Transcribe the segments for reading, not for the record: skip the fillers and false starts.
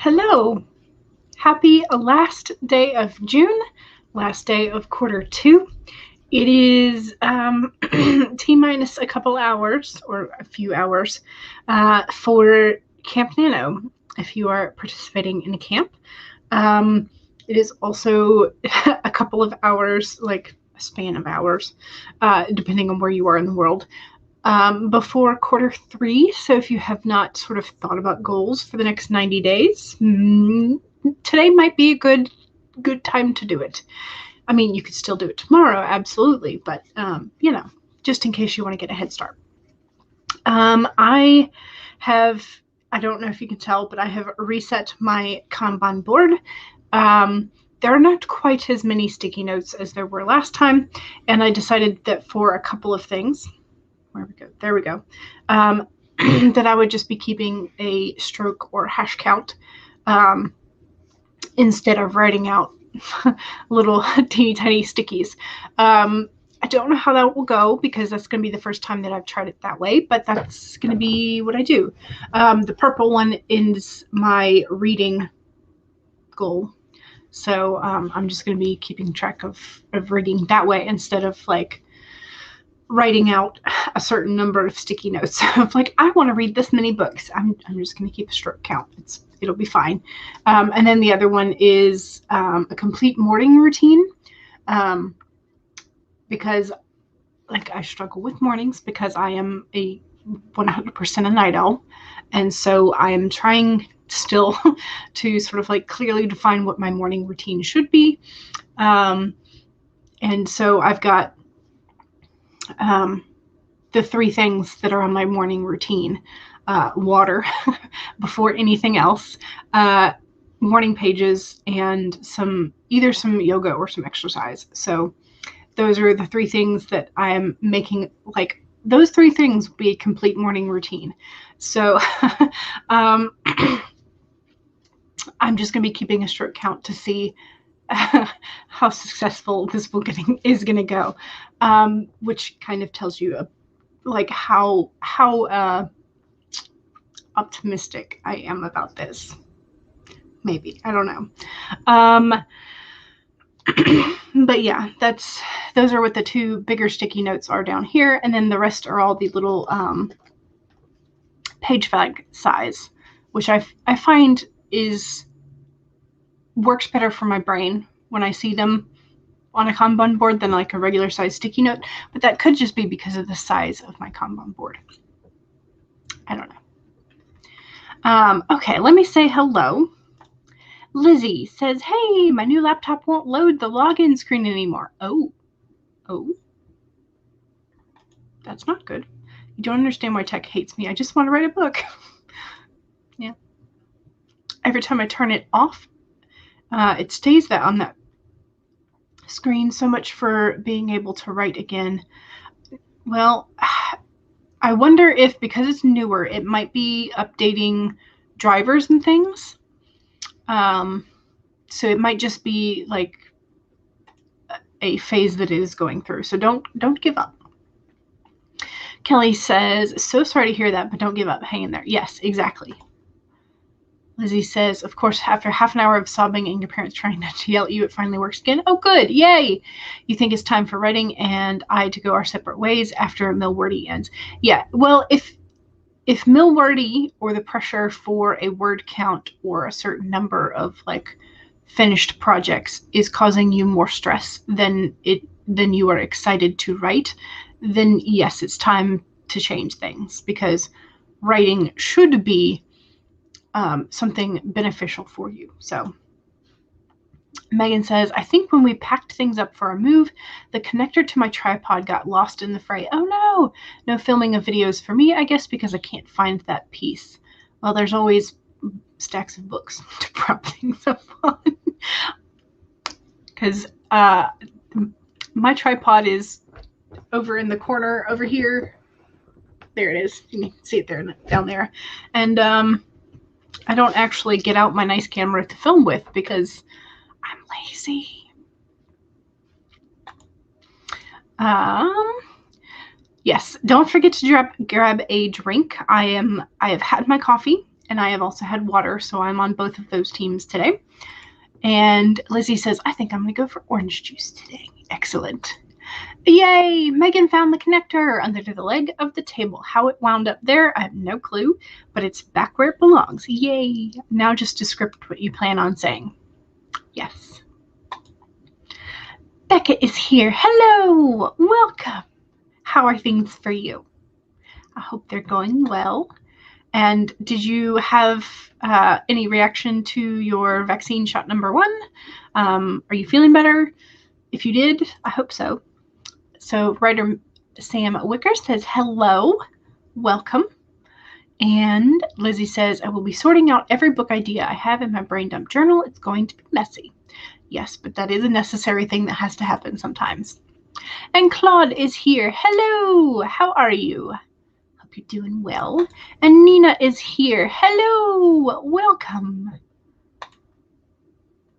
Hello. Happy last day of June, last day of quarter 2. It is T-minus a couple hours or a few hours for Camp NaNo if you are participating in a camp. It is also a couple of hours, like a span of hours, depending on where you are in the world, before quarter 3. So if you have not sort of thought about goals for the next 90 days, today might be a good time to do it. I mean, you could still do it tomorrow, absolutely, but just in case you want to get a head start. I don't know if you can tell, but I have reset my Kanban board. There are not quite as many sticky notes as there were last time, and I decided that for a couple of things, there we go, that I would just be keeping a stroke or hash count instead of writing out little teeny tiny stickies. I don't know how that will go because that's going to be the first time that I've tried it that way, but that's going to be what I do. The purple one is my reading goal. So I'm just going to be keeping track of reading that way instead of like writing out a certain number of sticky notes of like, I want to read this many books. I'm just going to keep a stroke count. It'll be fine. And then the other one is a complete morning routine, because like I struggle with mornings because I am a 100% a night owl. And so I am trying still to sort of like clearly define what my morning routine should be. And so I've got the 3 things that are on my morning routine: water before anything else, morning pages, and either some yoga or some exercise. So those are the 3 things that I am making, like those 3 things will be a complete morning routine. So I'm just going to be keeping a stroke count to see how successful this book is going to go, which kind of tells you like how optimistic I am about this. Maybe, I don't know. But yeah, those are what the 2 bigger sticky notes are down here, and then the rest are all the little page flag size, which I find works better for my brain when I see them on a Kanban board than like a regular size sticky note, but that could just be because of the size of my Kanban board. I don't know. Okay, let me say hello. Lizzie says, hey, my new laptop won't load the login screen anymore. Oh, that's not good. You don't understand why tech hates me. I just want to write a book. Yeah. Every time I turn it off, it stays on that screen. So much for being able to write again. Well, I wonder if because it's newer, it might be updating drivers and things. So it might just be like a phase that it is going through. So don't give up. Kelly says, so sorry to hear that, but don't give up. Hang in there. Yes, exactly. Lizzie says, of course, after half an hour of sobbing and your parents trying not to yell at you, it finally works again. Oh, good. Yay. You think it's time for writing and I to go our separate ways after Millwordy ends. Yeah. Well, if Millwordy or the pressure for a word count or a certain number of like finished projects is causing you more stress than you are excited to write, then yes, it's time to change things, because writing should be something beneficial for you. So Megan says, I think when we packed things up for our move, the connector to my tripod got lost in the fray. Oh no, no filming of videos for me, I guess, because I can't find that piece. Well, there's always stacks of books to prop things up on. Because my tripod is over in the corner over here. There it is. You can see it there, down there. And I don't actually get out my nice camera to film with because I'm lazy. Yes, don't forget to grab a drink. I have had my coffee And I have also had water, so I'm on both of those teams today. And Lizzie says, I think I'm going to go for orange juice today. Excellent. Yay! Megan found the connector under the leg of the table. How it wound up there, I have no clue, but it's back where it belongs. Yay! Now just descript what you plan on saying. Yes. Becca is here. Hello! Welcome. How are things for you? I hope they're going well. And did you have any reaction to your vaccine shot number 1? Are you feeling better? If you did, I hope so. So writer Sam Wicker says, hello, welcome. And Lizzie says, I will be sorting out every book idea I have in my brain dump journal. It's going to be messy. Yes, but that is a necessary thing that has to happen sometimes. And Claude is here. Hello, how are you? Hope you're doing well. And Nina is here. Hello, welcome.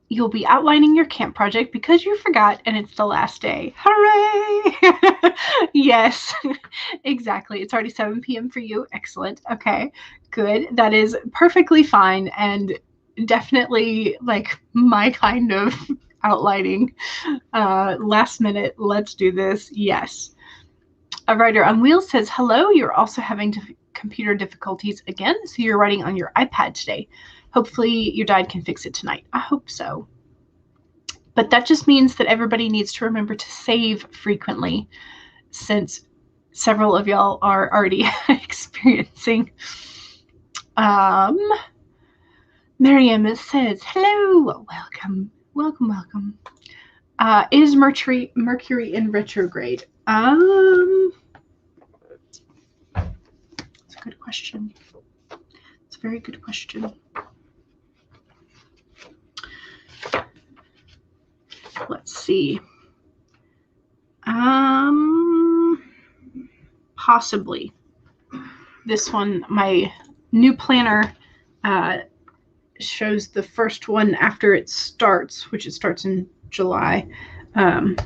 You'll be outlining your camp project because you forgot and it's the last day. Hooray! Yes, exactly. It's already 7 p.m. for you. Excellent. Okay, good. That is perfectly fine and definitely like my kind of outlining. Last minute, let's do this. Yes. A writer on wheels says, hello, you're also having computer difficulties again, so you're writing on your iPad today. Hopefully your dad can fix it tonight. I hope so. But that just means that everybody needs to remember to save frequently, since several of y'all are already experiencing. Miriam says, hello, welcome, welcome, welcome. Is Mercury in retrograde? It's a good question. It's a very good question. Let's see. Possibly. This one, my new planner shows the first one after it starts, which it starts in July. Mercury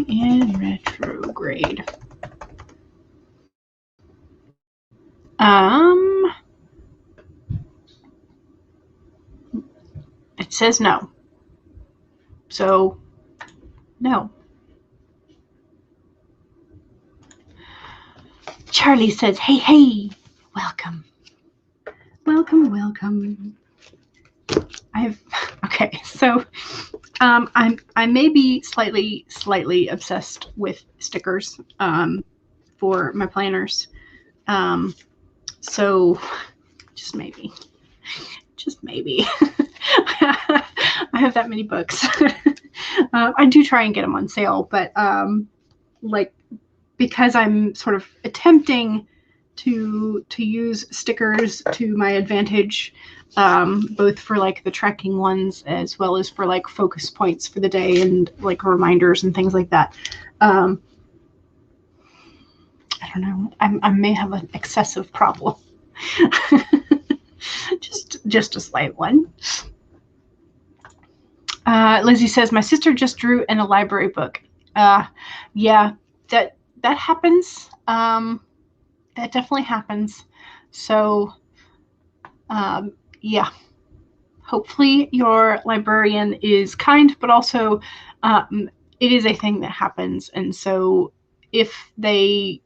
in retrograde. It says no. So, no. Charlie says, hey, hey, welcome. Welcome, welcome. Okay, so I may be slightly obsessed with stickers for my planners. So just maybe. I have that many books. I do try and get them on sale, but like, because I'm sort of attempting to use stickers to my advantage, both for like the tracking ones as well as for like focus points for the day and like reminders and things like that. I don't know. I may have an excessive problem. just a slight one. Lizzie says, my sister just drew in a library book. Yeah, that happens. That definitely happens. So, yeah, hopefully your librarian is kind, but also it is a thing that happens. And so if they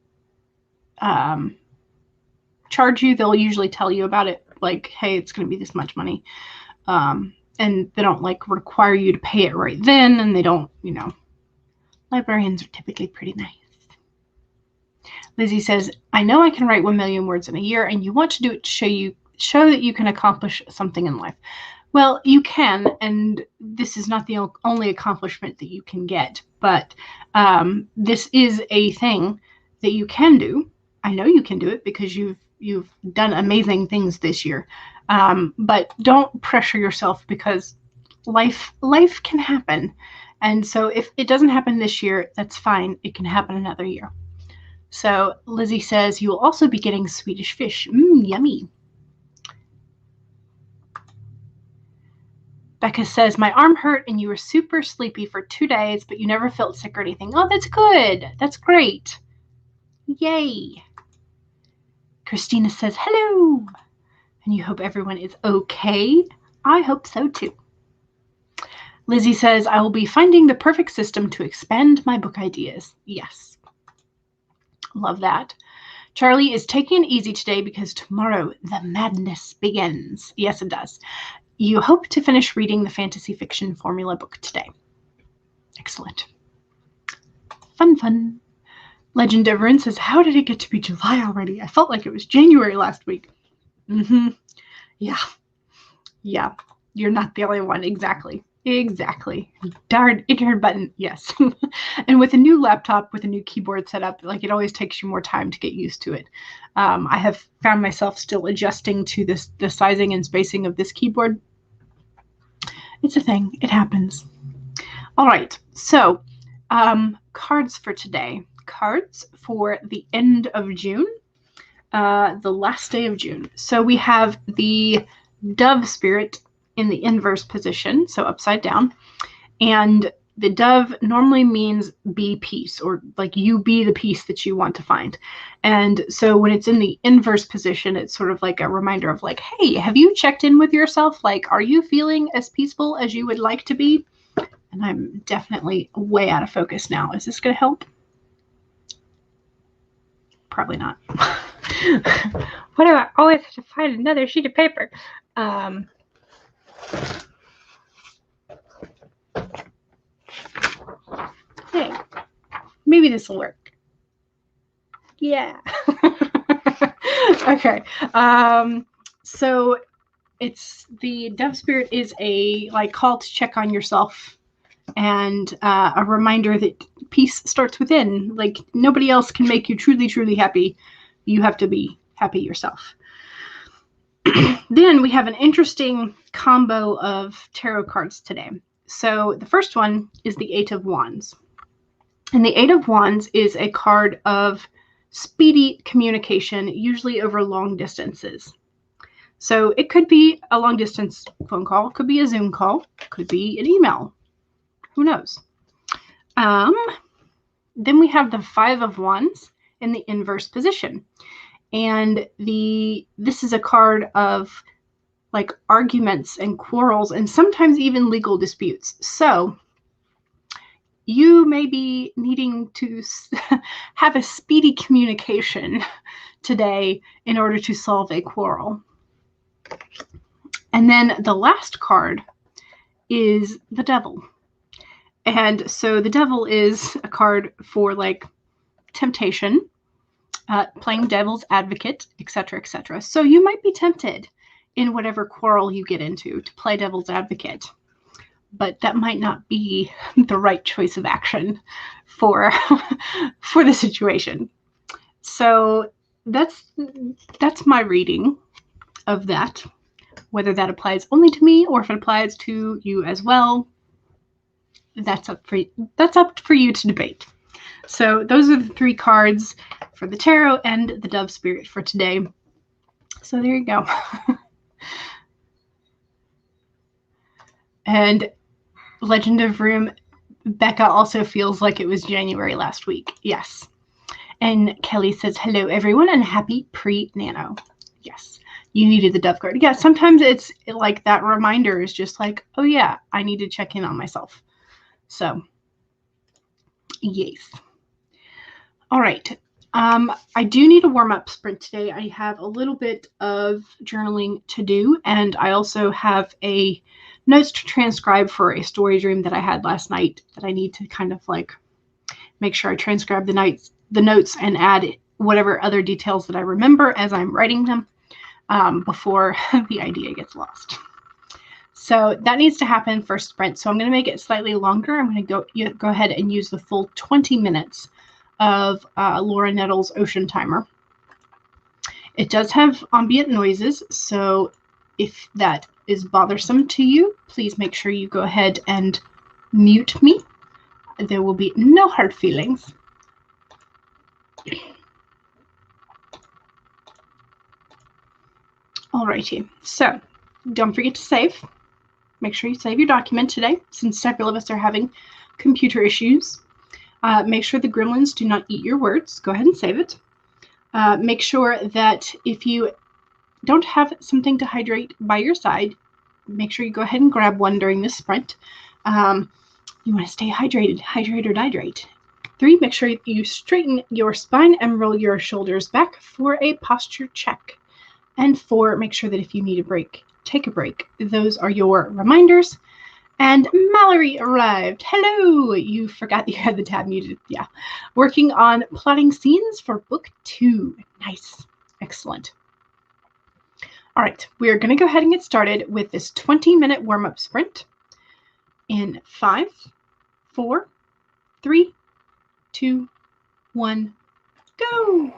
charge you, they'll usually tell you about it. Like, hey, it's going to be this much money. And they don't like require you to pay it right then. And they don't, you know, librarians are typically pretty nice. Lizzie says, I know I can write 1 million words in a year, and you want to do it to show that you can accomplish something in life. Well, you can, and this is not the only accomplishment that you can get, but this is a thing that you can do. I know you can do it because you've done amazing things this year. But don't pressure yourself, because life can happen. And so if it doesn't happen this year, that's fine. It can happen another year. So Lizzie says, you will also be getting Swedish fish. Yummy. Becca says, my arm hurt and you were super sleepy for 2 days, but you never felt sick or anything. Oh, that's good. That's great. Yay. Christina says, hello. And you hope everyone is okay. I hope so too. Lizzie says, I will be finding the perfect system to expand my book ideas. Yes. Love that. Charlie is taking it easy today because tomorrow the madness begins. Yes, it does. You hope to finish reading the fantasy fiction formula book today. Excellent. Fun, fun. Legend of Rin says, how did it get to be July already? I felt like it was January last week. Yeah. Yeah. You're not the only one. Exactly. Exactly. Darn ignorant button. Yes. And with a new laptop, with a new keyboard setup, like it always takes you more time to get used to it. I have found myself still adjusting to the sizing and spacing of this keyboard. It's a thing. It happens. All right. So cards for today. Cards for the end of June. The last day of June. So we have the Dove Spirit in the inverse position, so upside down. And the dove normally means be peace, or like you be the peace that you want to find. And so when it's in the inverse position, it's sort of like a reminder of like, hey, have you checked in with yourself? Like, are you feeling as peaceful as you would like to be? And I'm definitely way out of focus now. Is this going to help? Probably not. What do I always have to find another sheet of paper? Hey, maybe this will work. Yeah. Okay. So it's the Dove Spirit is a like call to check on yourself and a reminder that peace starts within. Like nobody else can make you truly, truly happy. You have to be happy yourself. Then we have an interesting combo of tarot cards today. So the first one is the Eight of Wands. And the Eight of Wands is a card of speedy communication, usually over long distances. So it could be a long distance phone call, could be a Zoom call, could be an email. Who knows? Then we have the Five of Wands in the inverse position. And this is a card of like arguments and quarrels and sometimes even legal disputes. So you may be needing to have a speedy communication today in order to solve a quarrel. And then the last card is the Devil. And so the Devil is a card for like temptation, playing devil's advocate, etc., etc. So you might be tempted in whatever quarrel you get into to play devil's advocate, but that might not be the right choice of action for the situation. So that's my reading of that. Whether that applies only to me or if it applies to you as well, that's up for you to debate. So those are the three cards for the tarot and the Dove Spirit for today. So there you go. And Legend of Room, Becca also feels like it was January last week. Yes. And Kelly says, hello, everyone, and happy pre-nano. Yes. You needed the Dove card. Yeah, sometimes it's like that reminder is just like, oh yeah, I need to check in on myself. So, yes. All right. I do need a warm-up sprint today. I have a little bit of journaling to do, and I also have a notes to transcribe for a story dream that I had last night that I need to kind of like make sure I transcribe the notes and add whatever other details that I remember as I'm writing them before the idea gets lost. So that needs to happen for sprint. So I'm going to make it slightly longer. I'm going to go ahead and use the full 20 minutes of Laura Nettles' Ocean Timer. It does have ambient noises, so if that is bothersome to you, please make sure you go ahead and mute me. There will be no hard feelings. Alrighty, so don't forget to save. Make sure you save your document today, since several of us are having computer issues. Make sure the gremlins do not eat your words. Go ahead and save it. Make sure that if you don't have something to hydrate by your side, make sure you go ahead and grab one during this sprint. You want to stay hydrated. Hydrate or dihydrate. 3, make sure you straighten your spine and roll your shoulders back for a posture check. And 4, make sure that if you need a break, take a break. Those are your reminders. And Mallory arrived. Hello! You forgot you had the tab muted. Yeah. Working on plotting scenes for book 2. Nice. Excellent. All right. We're going to go ahead and get started with this 20-minute warm-up sprint in 5, 4, 3, 2, 1, go!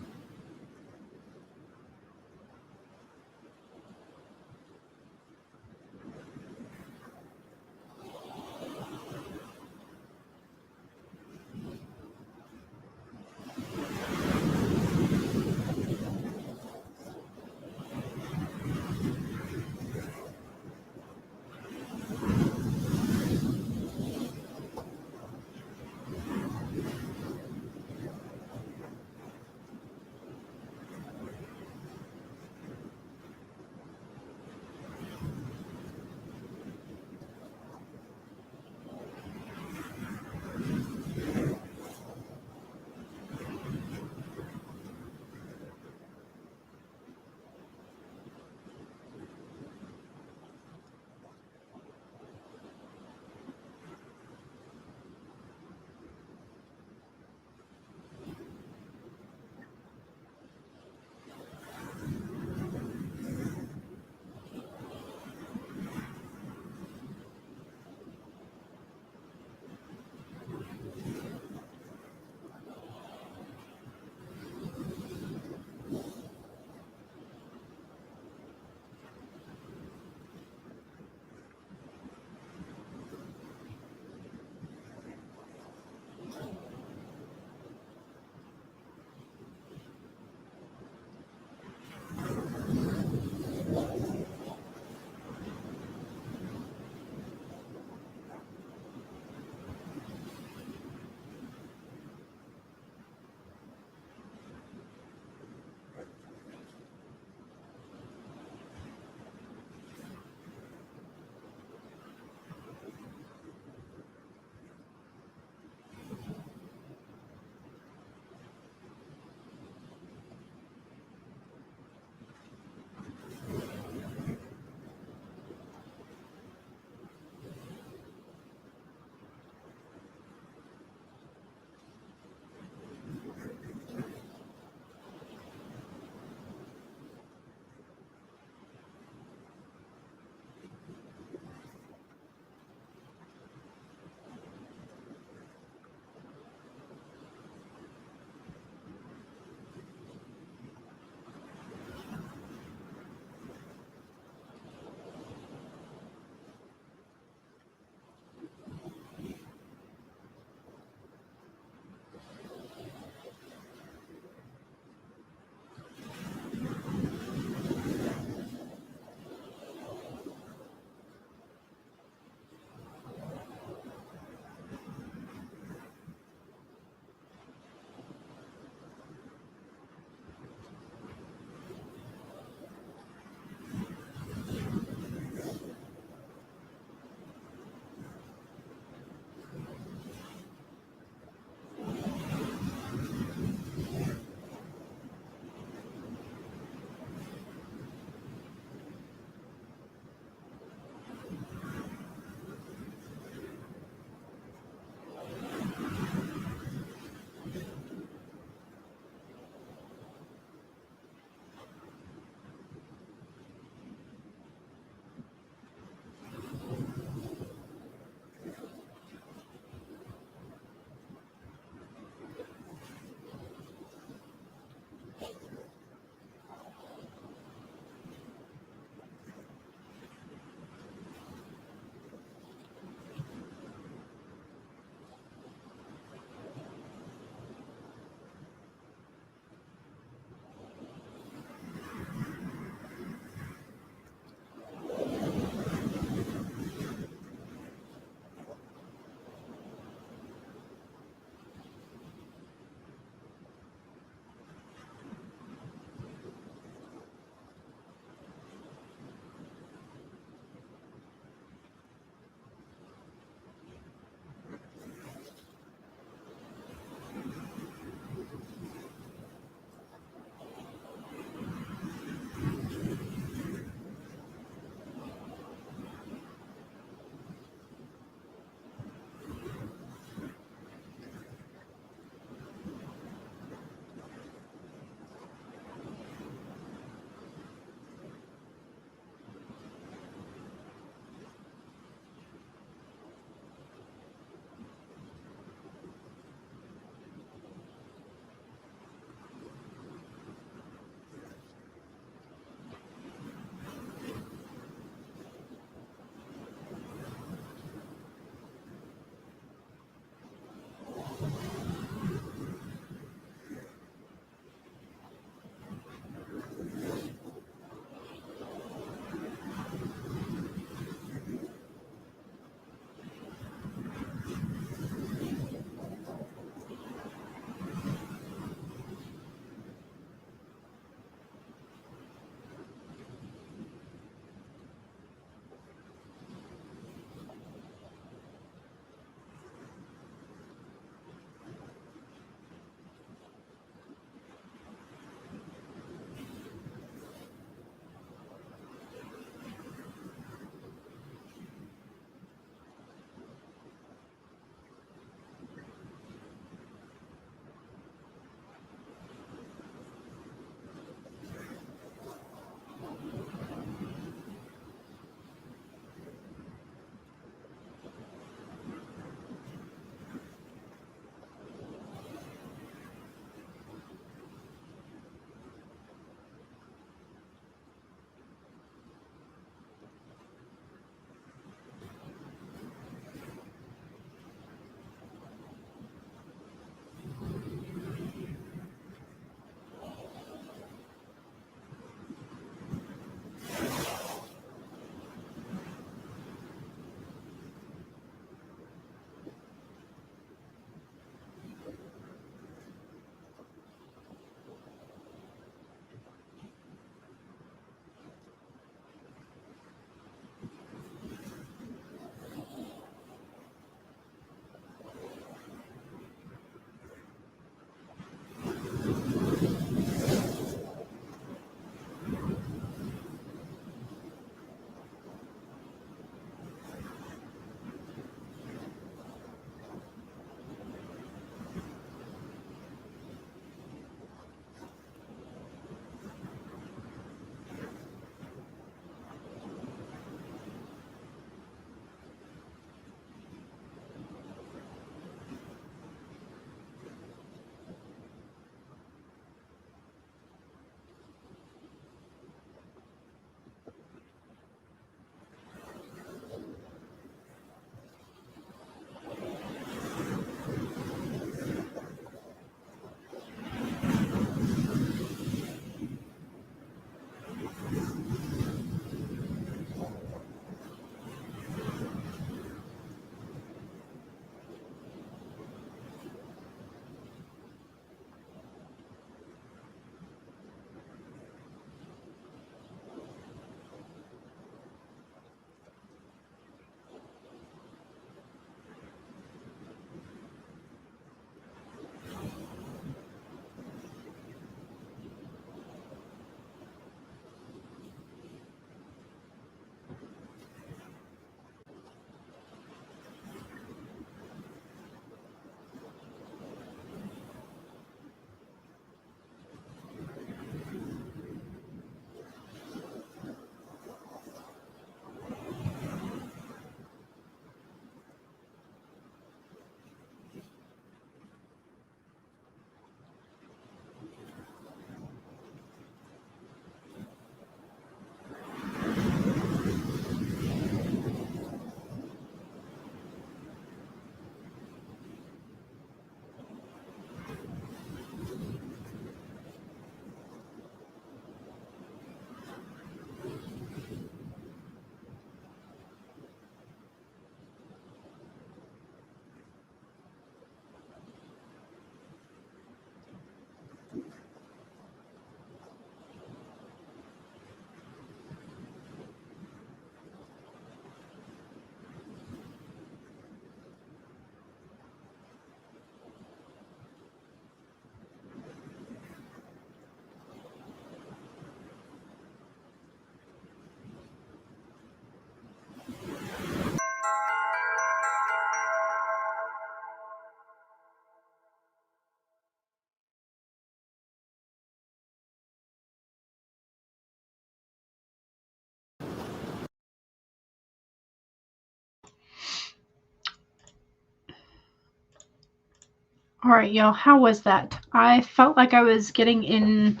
All right, y'all. How was that? I felt like I was getting in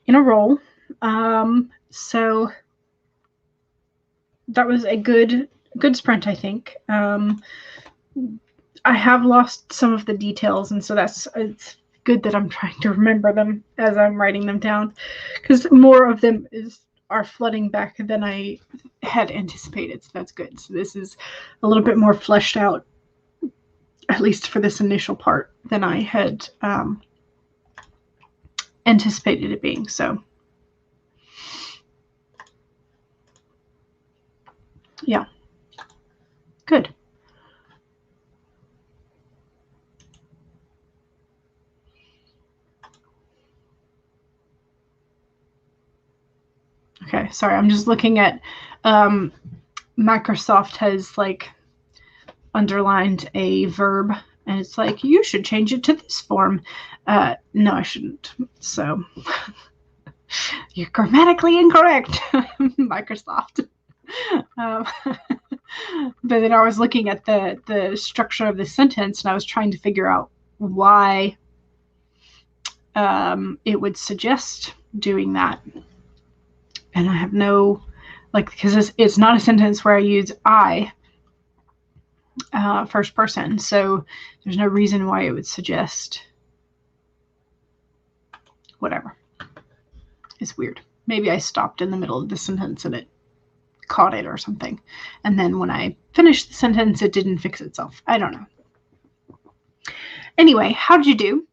a roll. So that was a good sprint, I think. I have lost some of the details, and so it's good that I'm trying to remember them as I'm writing them down, because more of them are flooding back than I had anticipated. So that's good. So this is a little bit more fleshed out, at least for this initial part, than I had anticipated it being. So yeah, good. Okay, sorry, I'm just looking at Microsoft has like underlined a verb, and it's like, you should change it to this form. No, I shouldn't. So you're grammatically incorrect, Microsoft. But then I was looking at the structure of the sentence, and I was trying to figure out why it would suggest doing that. And I have no, because it's not a sentence where I use I, first person. So there's no reason why it would suggest whatever. It's weird. Maybe I stopped in the middle of the sentence and it caught it or something. And then when I finished the sentence, it didn't fix itself. I don't know. Anyway, how did you do?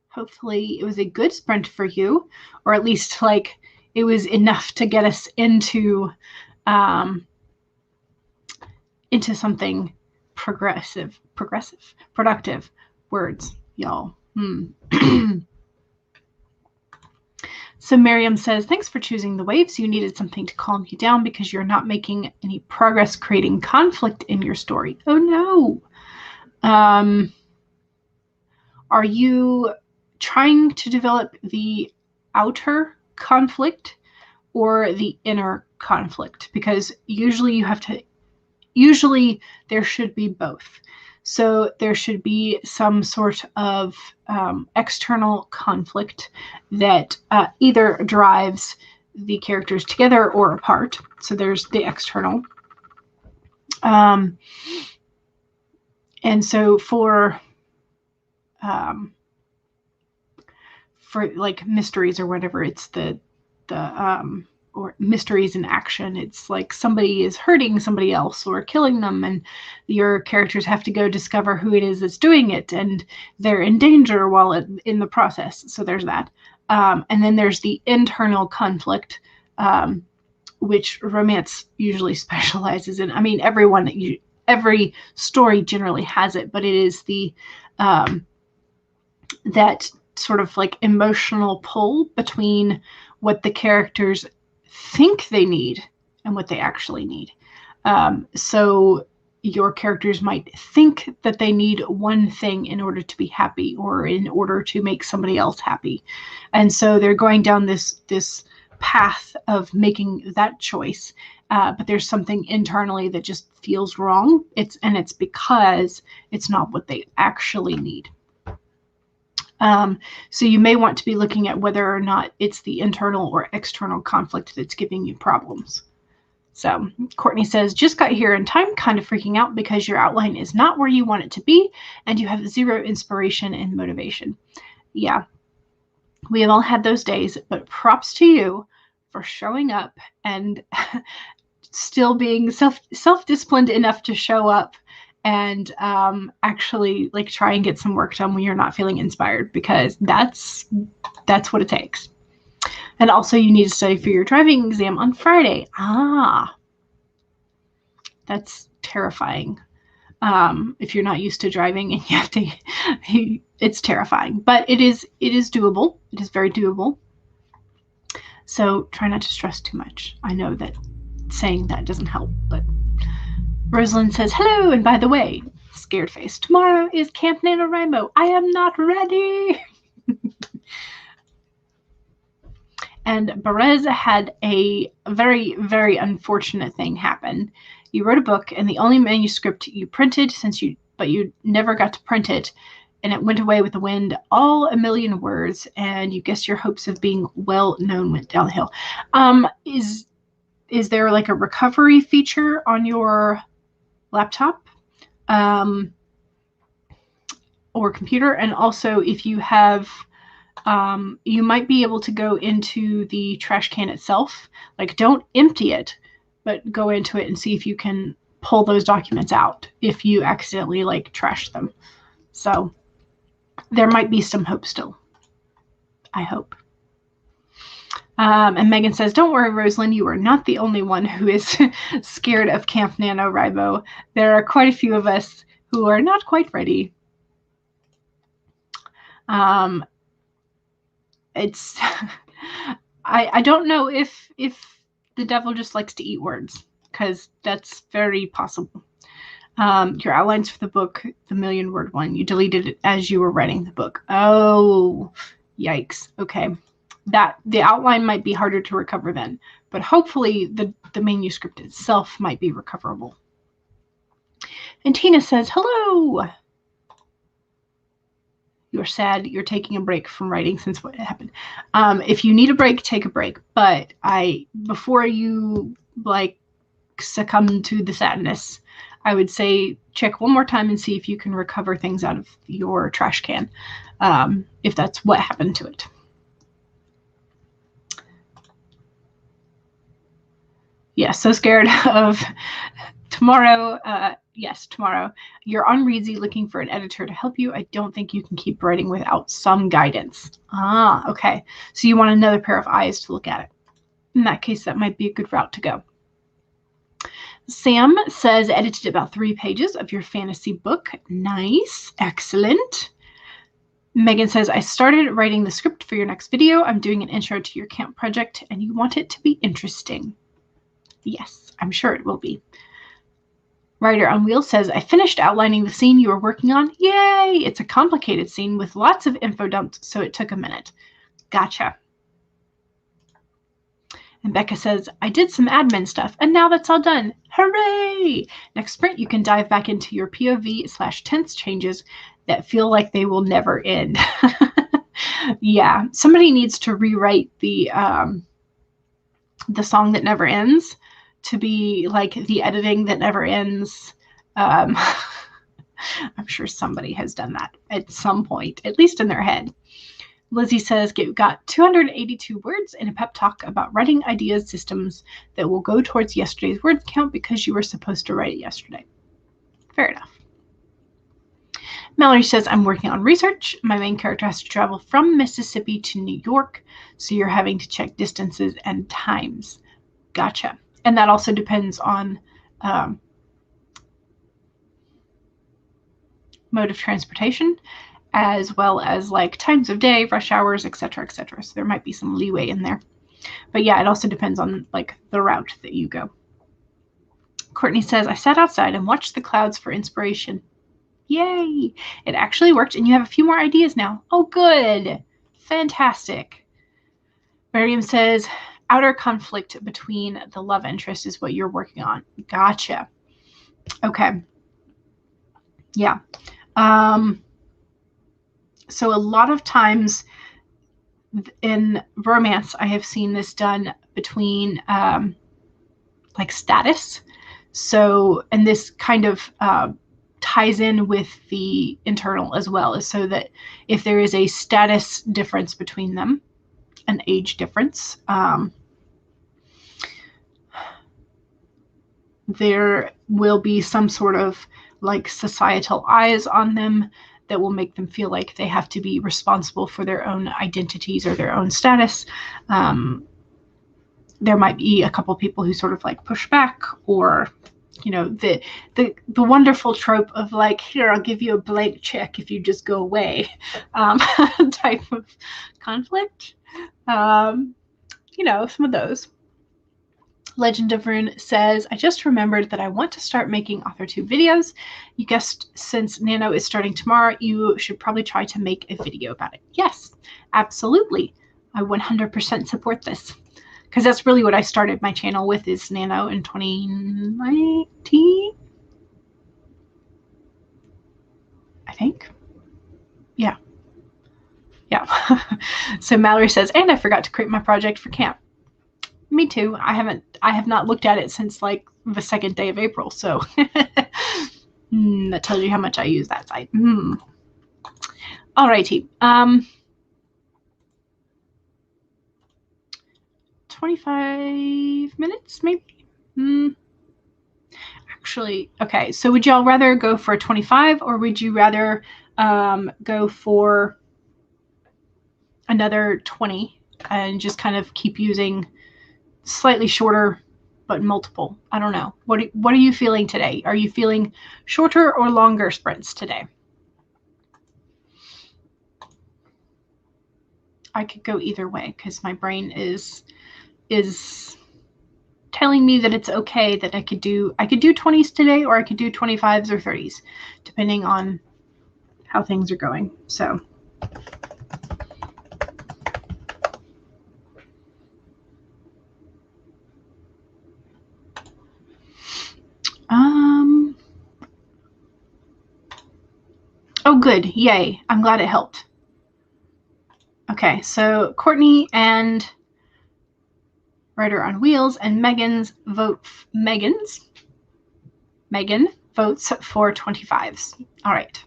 Hopefully it was a good sprint for you, or at least like it was enough to get us into something productive words, y'all. So Miriam says, thanks for choosing the waves. You needed something to calm you down because you're not making any progress creating conflict in your story. Oh no. Are you trying to develop the outer conflict or the inner conflict? Because usually there should be both. So there should be some sort of external conflict that either drives the characters together or apart. So there's the external. And so for like mysteries or whatever, it's the or mysteries in action. It's like somebody is hurting somebody else or killing them, and your characters have to go discover who it is that's doing it, and they're in danger while in the process. So there's that. And then there's the internal conflict, which romance usually specializes in. I mean, every story generally has it, but it is the that sort of like emotional pull between what the characters think they need and what they actually need. So your characters might think that they need one thing in order to be happy or in order to make somebody else happy. And so they're going down this path of making that choice. But there's something internally that just feels wrong. It's because it's not what they actually need. So you may want to be looking at whether or not it's the internal or external conflict that's giving you problems. So Courtney says, just got here in time, kind of freaking out because your outline is not where you want it to be and you have zero inspiration and motivation. Yeah, we have all had those days, but props to you for showing up and still being self-disciplined enough to show up and actually like try and get some work done when you're not feeling inspired, because that's what it takes. And also you need to study for your driving exam on Friday. That's terrifying. If you're not used to driving and you have to, it's terrifying, but it is doable. It is very doable. So try not to stress too much. I know that saying that doesn't help, but Rosalind says, hello, and by the way, scared face, tomorrow is Camp NaNo. I am not ready. And Berez had a very, very unfortunate thing happen. You wrote a book, and the only manuscript you printed, since you but you never got to print it, and it went away with the wind, all a million words, and you guess your hopes of being well known went down the hill. Is there like a recovery feature on your laptop or computer? And also, if you have, you might be able to go into the trash can itself. Like, don't empty it, but go into it and see if you can pull those documents out if you accidentally like trash them. So there might be some hope still, I hope. And Megan says, don't worry, Rosalind, you are not the only one who is scared of Camp NaNoWriMo. There are quite a few of us who are not quite ready. It's, I don't know if the devil just likes to eat words, because that's very possible. Your outlines for the book, the million-word one, you deleted it as you were writing the book. Oh, yikes. Okay. The outline might be harder to recover then, but hopefully the manuscript itself might be recoverable. And Tina says, hello. You're sad. You're taking a break from writing since what happened. If you need a break, take a break. But before you like succumb to the sadness, I would say check one more time and see if you can recover things out of your trash can, if that's what happened to it. Yeah, so scared of tomorrow. Yes, tomorrow. You're on Reedsy looking for an editor to help you. I don't think you can keep writing without some guidance. Ah, okay. So you want another pair of eyes to look at it. In that case, that might be a good route to go. Sam says, edited about 3 pages of your fantasy book. Nice. Excellent. Megan says, I started writing the script for your next video. I'm doing an intro to your camp project, and you want it to be interesting. Yes, I'm sure it will be. Writer on Wheels says, I finished outlining the scene you were working on. Yay! It's a complicated scene with lots of info dumped, so it took a minute. Gotcha. And Becca says, I did some admin stuff, and now that's all done. Hooray! Next sprint, you can dive back into your POV/tense changes that feel like they will never end. Yeah, somebody needs to rewrite the song that never ends to be like the editing that never ends. I'm sure somebody has done that at some point, at least in their head. Lizzie says, got 282 words in a pep talk about writing ideas systems that will go towards yesterday's word count because you were supposed to write it yesterday. Fair enough. Mallory says, I'm working on research. My main character has to travel from Mississippi to New York, so you're having to check distances and times. Gotcha. And that also depends on mode of transportation, as well as like times of day, rush hours, etc., etc. So there might be some leeway in there. But yeah, it also depends on like the route that you go. Courtney says, I sat outside and watched the clouds for inspiration. Yay! It actually worked, and you have a few more ideas now. Oh, good. Fantastic. Miriam says, outer conflict between the love interest is what you're working on. Gotcha. Okay. Yeah. So a lot of times in romance, I have seen this done between like status. So, and this kind of ties in with the internal as well, so that if there is a status difference between them, an age difference, there will be some sort of like societal eyes on them that will make them feel like they have to be responsible for their own identities or their own status. There might be a couple people who sort of like push back, or you know, the wonderful trope of like, here, I'll give you a blank check if you just go away, type of conflict. You know, some of those. Legend of Rune says, I just remembered that I want to start making authortube videos. You guessed, since Nano is starting tomorrow, you should probably try to make a video about it. Yes, absolutely. I 100% support this. Because that's really what I started my channel with, is Nano in 2019. So Mallory says, and I forgot to create my project for camp. Me too. I have not looked at it since like the second day of April. So that tells you how much I use that site. Alrighty. 25 minutes, maybe? Actually, okay. So would y'all rather go for a 25 or would you rather go for another 20 and just kind of keep using slightly shorter but multiple? I don't know. What are you feeling today? Are you feeling shorter or longer sprints today? I could go either way because my brain is telling me that it's okay that I could do 20s today, or I could do 25s or 30s, depending on how things are going. So oh good, yay, I'm glad it helped. Okay, so Courtney and Rider on Wheels and Megan votes for 25s. All right.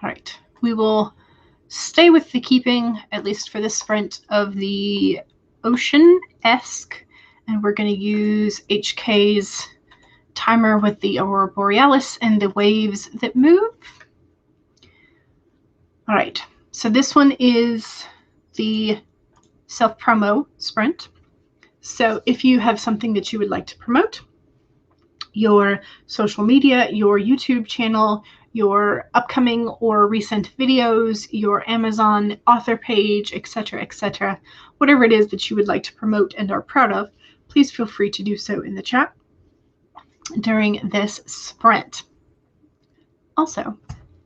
All right. We will stay with the keeping, at least for this sprint, of the ocean-esque, and we're going to use HK's timer with the Aurora Borealis and the waves that move. All right, so this one is the self-promo sprint. So if you have something that you would like to promote, your social media, your YouTube channel, your upcoming or recent videos, your Amazon author page, etc., whatever it is that you would like to promote and are proud of, please feel free to do so in the chat during this sprint. Also,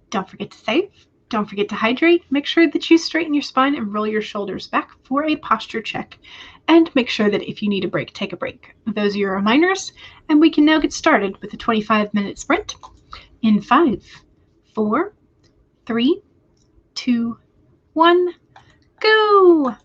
don't forget to save. Don't forget to hydrate. Make sure that you straighten your spine and roll your shoulders back for a posture check. And make sure that if you need a break, take a break. Those are your reminders. And we can now get started with a 25-minute sprint in 5, 4, 3, 2, 1, go!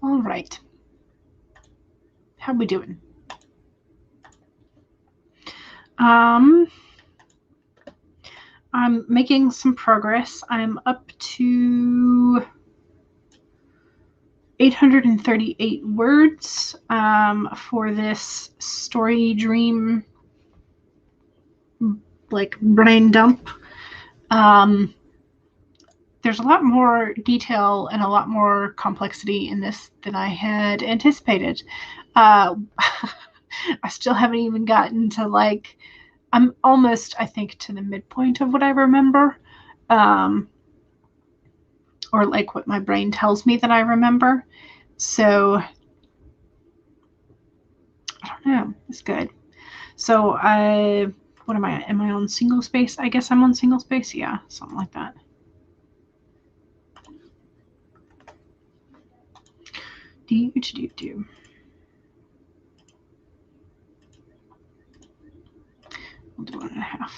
All right. How we doing? I'm making some progress. I'm up to 838 words for this story dream, like brain dump. There's a lot more detail and a lot more complexity in this than I had anticipated. I still haven't even gotten to, like, I'm almost, I think, to the midpoint of what I remember, or like what my brain tells me that I remember. So I don't know. It's good. So what am I? Am I on single space? I guess I'm on single space. Yeah, something like that. Do. We'll do 1.5.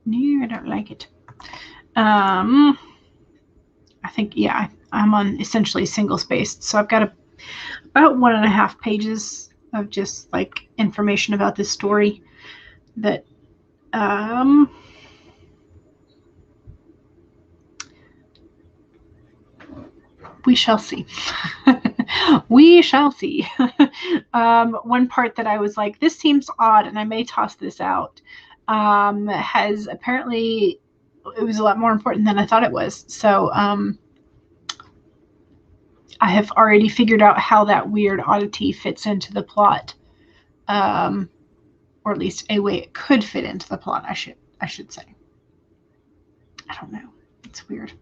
No, I don't like it. I think, yeah, I'm on essentially single spaced. So I've got about 1.5 pages of just like information about this story that we shall see. We shall see. One part that I was like, this seems odd and I may toss this out, has apparently, it was a lot more important than I thought it was. So I have already figured out how that weird oddity fits into the plot, or at least a way it could fit into the plot, I should say. I don't know. It's weird.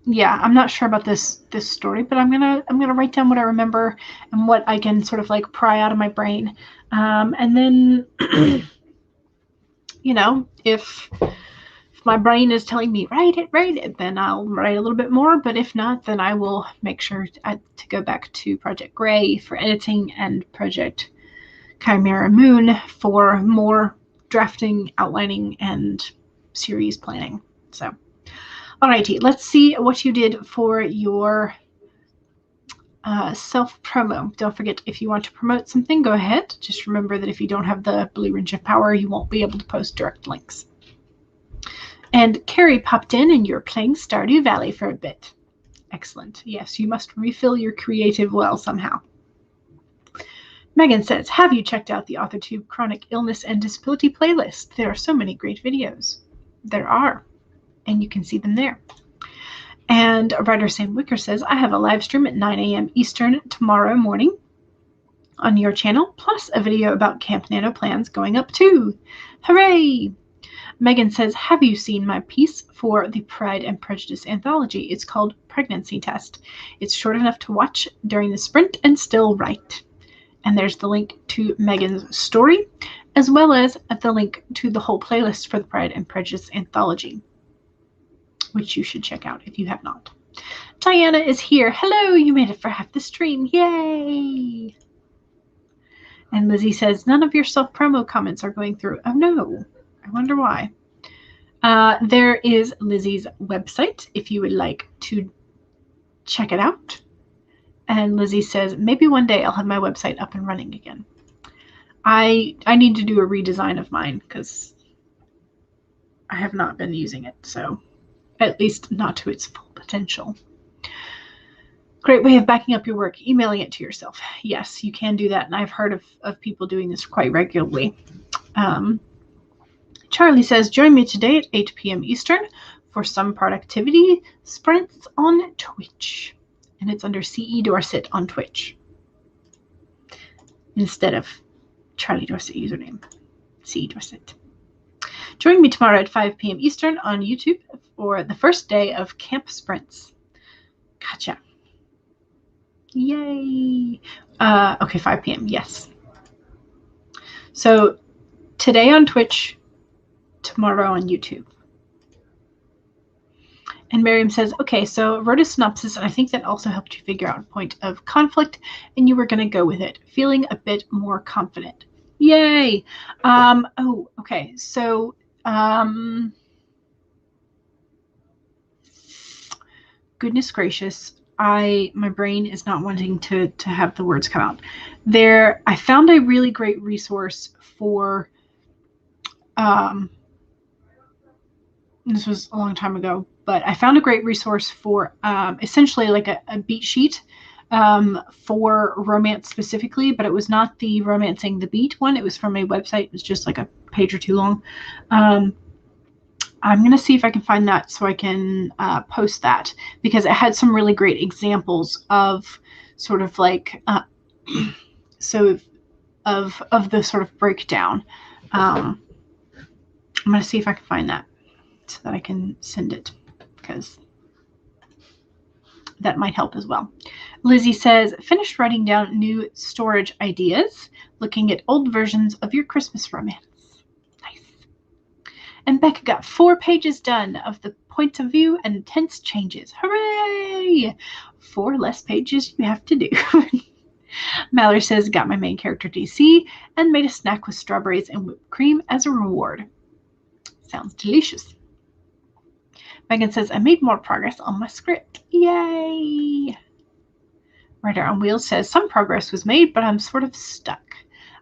Yeah, I'm not sure about this story, but I'm gonna write down what I remember and what I can sort of like pry out of my brain, and then you know, if my brain is telling me write it, then I'll write a little bit more. But if not, then I will make sure to go back to Project Gray for editing and Project Chimera Moon for more drafting, outlining, and series planning. So. Alrighty, let's see what you did for your self-promo. Don't forget, if you want to promote something, go ahead. Just remember that if you don't have the blue ring of power, you won't be able to post direct links. And Carrie popped in, and you're playing Stardew Valley for a bit. Excellent. Yes, you must refill your creative well somehow. Megan says, have you checked out the AuthorTube Chronic Illness and Disability playlist? There are so many great videos. There are. And you can see them there. And writer Sam Wicker says, I have a live stream at 9 a.m. Eastern tomorrow morning on your channel, plus a video about Camp NaNo plans going up too. Hooray! Megan says, have you seen my piece for the Pride and Prejudice anthology? It's called Pregnancy Test. It's short enough to watch during the sprint and still write. And there's the link to Megan's story, as well as the link to the whole playlist for the Pride and Prejudice anthology, which you should check out if you have not. Diana is here. Hello, you made it for half the stream. Yay! And Lizzie says, none of your self-promo comments are going through. Oh, no. I wonder why. There is Lizzie's website if you would like to check it out. And Lizzie says, maybe one day I'll have my website up and running again. I need to do a redesign of mine because I have not been using it, so at least not to its full potential. Great way of backing up your work, emailing it to yourself. Yes, you can do that, and I've heard of people doing this quite regularly. Charlie says, join me today at 8 p.m. Eastern for some productivity sprints on Twitch. And it's under CE Dorsett on Twitch instead of Charlie Dorsett username, CE Dorsett. Join me tomorrow at 5 p.m. Eastern on YouTube for the first day of Camp Sprints. Gotcha. Yay. Okay, 5 p.m. Yes. So today on Twitch, tomorrow on YouTube. And Miriam says, okay, so wrote a synopsis, and I think that also helped you figure out a point of conflict, and you were going to go with it, feeling a bit more confident. Yay. Oh, okay. So goodness gracious, my brain is not wanting to have the words come out. I found a really great resource for, this was a long time ago, but I found a great resource for essentially like a beat sheet for romance specifically, but it was not the Romancing the Beat one. It was from a website. It was just like a page or two long. I'm going to see if I can find that so I can post that, because it had some really great examples of sort of like, so of the sort of breakdown. I'm going to see if I can find that so that I can send it, because that might help as well. Lizzie says, finished writing down new storage ideas, looking at old versions of your Christmas romance. Nice. And Becca got 4 pages done of the points of view and tense changes. Hooray! 4 less pages you have to do. Mallory says, got my main character DC and made a snack with strawberries and whipped cream as a reward. Sounds delicious. Megan says, I made more progress on my script. Yay! Writer on Wheels says, some progress was made, but I'm sort of stuck.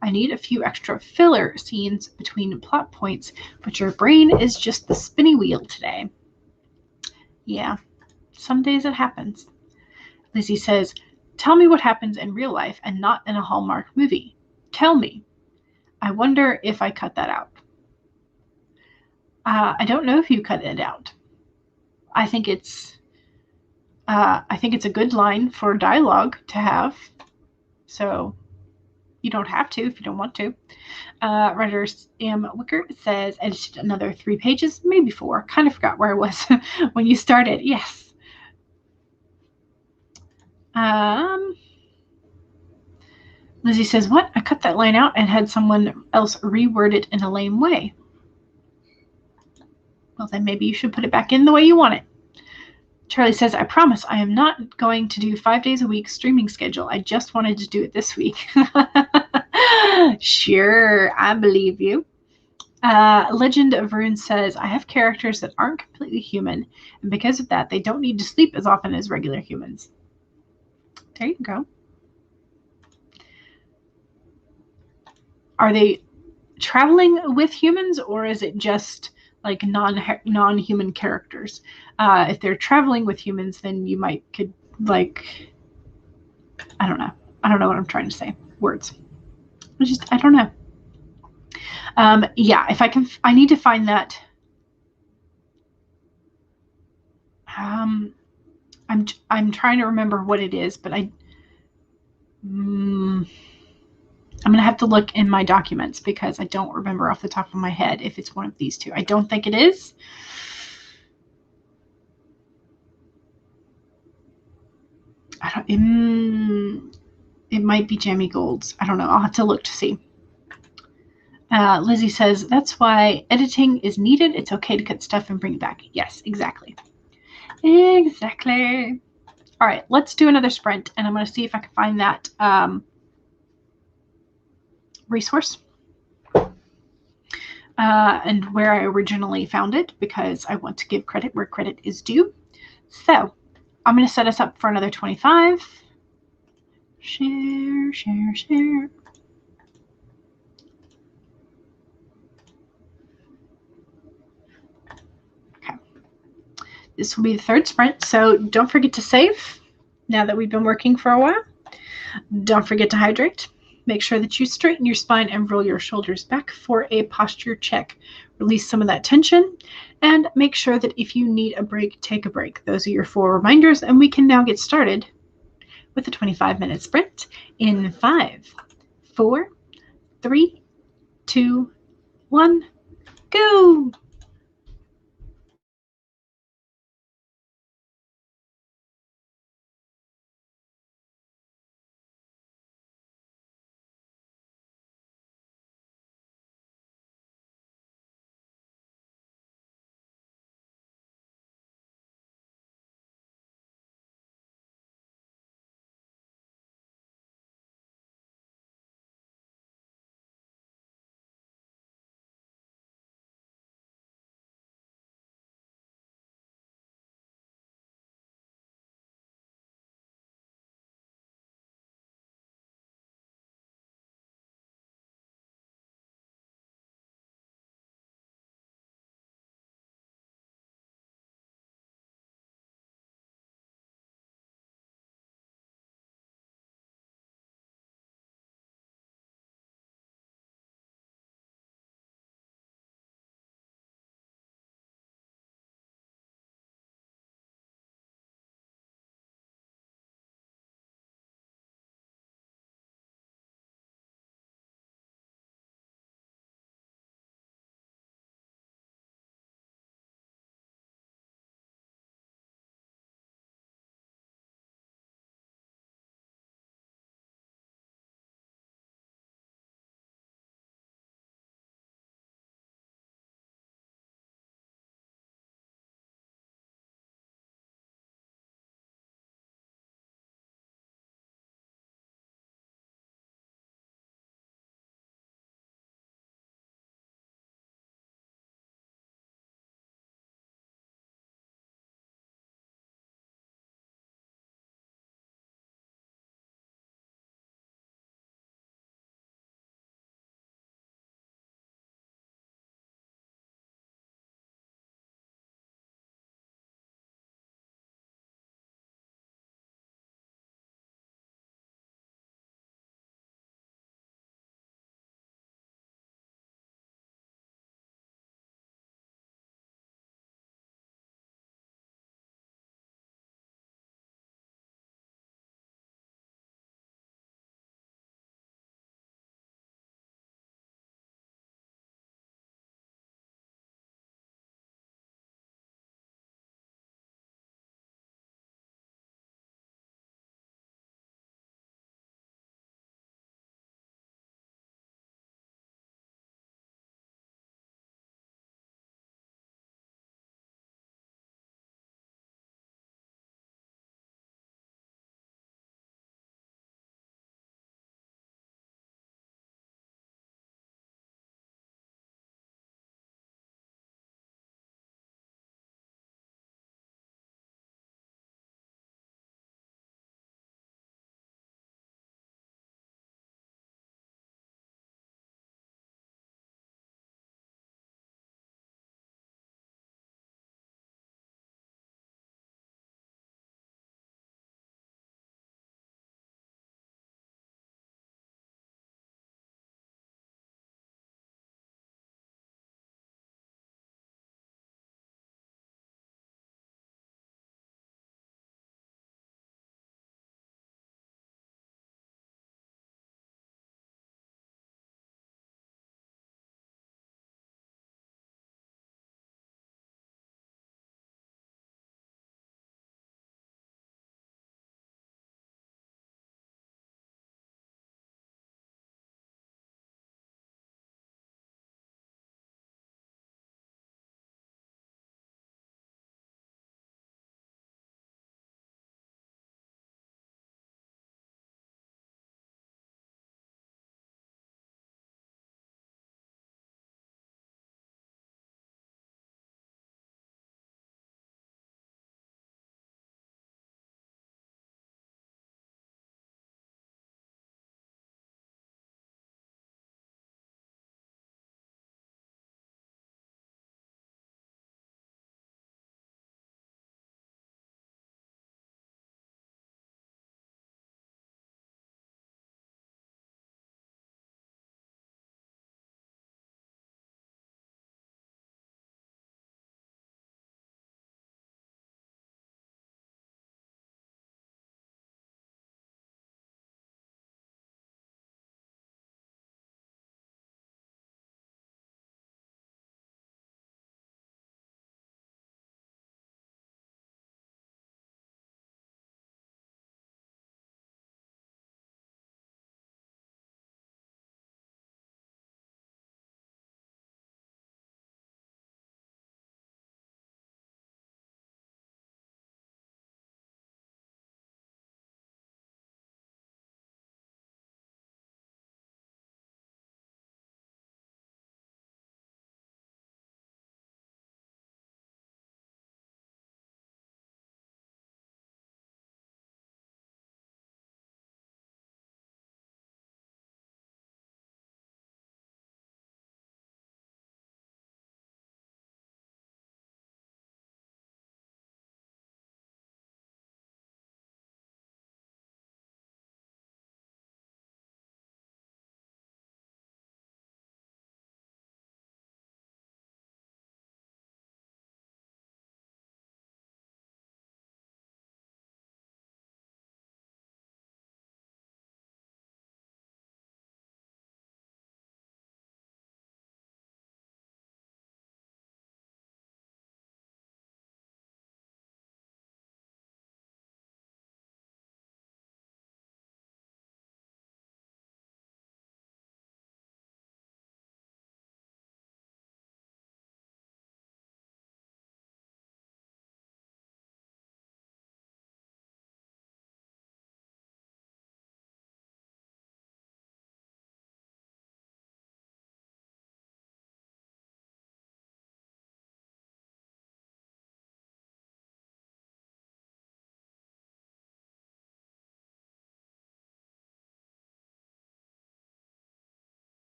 I need a few extra filler scenes between plot points, but your brain is just the spinny wheel today. Yeah, some days it happens. Lizzie says, tell me what happens in real life and not in a Hallmark movie. Tell me. I wonder if I cut that out. I don't know if you cut it out. I think it's a good line for dialogue to have. So you don't have to if you don't want to. Writer Sam Wicker says, edited another 3 pages, maybe 4. Kind of forgot where I was when you started. Yes. Lizzie says, what? I cut that line out and had someone else reword it in a lame way. Well, then maybe you should put it back in the way you want it. Charlie says, I promise I am not going to do 5 days a week streaming schedule. I just wanted to do it this week. Sure, I believe you. Legend of Rune says, I have characters that aren't completely human, and because of that, they don't need to sleep as often as regular humans. There you go. Are they traveling with humans, or is it just like non-human characters? If they're traveling with humans, then you could like, I don't know what I'm trying to say. Words. I don't know. Yeah, if I can, I need to find that. I'm trying to remember what it is, but I'm gonna have to look in my documents because I don't remember off the top of my head if it's one of these 2. I don't think it is. It might be Jamie Gold's. I don't know. I'll have to look to see. Lizzie says, that's why editing is needed. It's okay to cut stuff and bring it back. Yes, exactly. Exactly. All right, let's do another sprint, and I'm going to see if I can find that resource and where I originally found it, because I want to give credit where credit is due. So I'm going to set us up for another 25. Share, share, share. Okay. This will be the 3rd sprint, so don't forget to save now that we've been working for a while. Don't forget to hydrate. Make sure that you straighten your spine and roll your shoulders back for a posture check. Release some of that tension, and make sure that if you need a break, take a break. Those are your 4 reminders, and we can now get started with a 25-minute sprint in 5, 4, 3, 2, 1, go!